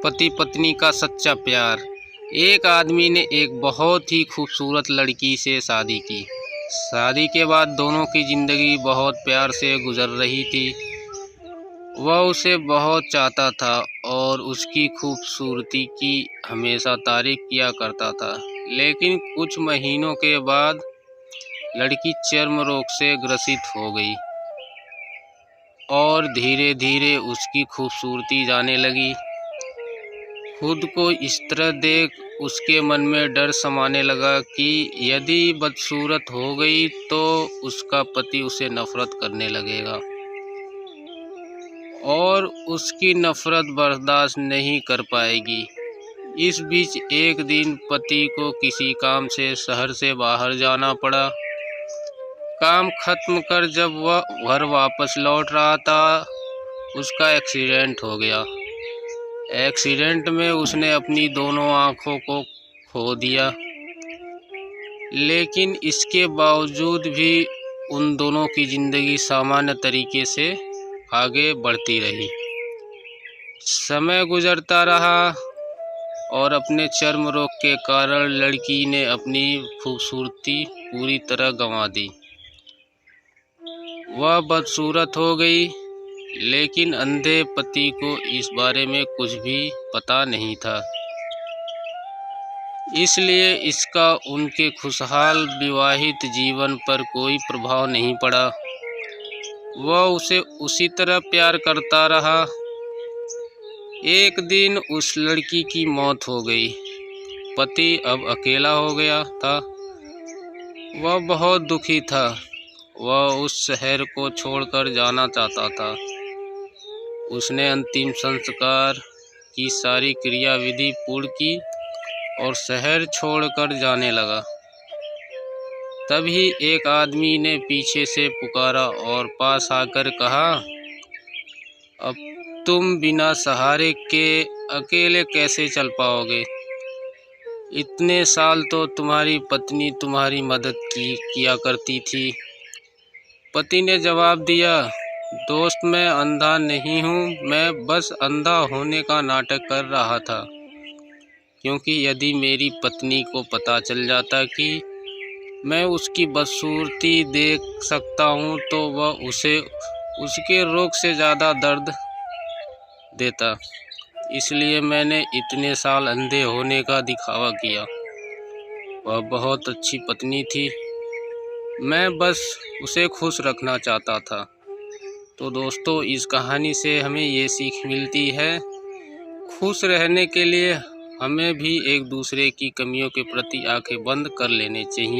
पति पत्नी का सच्चा प्यार। एक आदमी ने एक बहुत ही खूबसूरत लड़की से शादी की। शादी के बाद दोनों की ज़िंदगी बहुत प्यार से गुजर रही थी। वह उसे बहुत चाहता था और उसकी खूबसूरती की हमेशा तारीफ किया करता था। लेकिन कुछ महीनों के बाद लड़की चर्म रोग से ग्रसित हो गई और धीरे धीरे उसकी खूबसूरती जाने लगी। खुद को इस तरह देख उसके मन में डर समाने लगा कि यदि बदसूरत हो गई तो उसका पति उसे नफरत करने लगेगा और उसकी नफरत बर्दाश्त नहीं कर पाएगी। इस बीच एक दिन पति को किसी काम से शहर से बाहर जाना पड़ा। काम खत्म कर जब वह घर वापस लौट रहा था, उसका एक्सीडेंट हो गया। एक्सीडेंट में उसने अपनी दोनों आँखों को खो दिया। लेकिन इसके बावजूद भी उन दोनों की ज़िंदगी सामान्य तरीके से आगे बढ़ती रही। समय गुजरता रहा और अपने चर्म रोग के कारण लड़की ने अपनी खूबसूरती पूरी तरह गंवा दी। वह बदसूरत हो गई, लेकिन अंधे पति को इस बारे में कुछ भी पता नहीं था। इसलिए इसका उनके खुशहाल विवाहित जीवन पर कोई प्रभाव नहीं पड़ा। वह उसे उसी तरह प्यार करता रहा। एक दिन उस लड़की की मौत हो गई। पति अब अकेला हो गया था। वह बहुत दुखी था। वह उस शहर को छोड़कर जाना चाहता था। उसने अंतिम संस्कार की सारी क्रियाविधि पूर्ण की और शहर छोड़कर जाने लगा। तभी एक आदमी ने पीछे से पुकारा और पास आकर कहा, अब तुम बिना सहारे के अकेले कैसे चल पाओगे? इतने साल तो तुम्हारी पत्नी तुम्हारी मदद किया करती थी। पति ने जवाब दिया, दोस्त, मैं अंधा नहीं हूँ, मैं बस अंधा होने का नाटक कर रहा था। क्योंकि यदि मेरी पत्नी को पता चल जाता कि मैं उसकी बदसूरती देख सकता हूँ तो वह उसे उसके रोग से ज़्यादा दर्द देता। इसलिए मैंने इतने साल अंधे होने का दिखावा किया। वह बहुत अच्छी पत्नी थी। मैं बस उसे खुश रखना चाहता था। तो दोस्तों, इस कहानी से हमें ये सीख मिलती है, खुश रहने के लिए हमें भी एक दूसरे की कमियों के प्रति आंखें बंद कर लेनी चाहिए।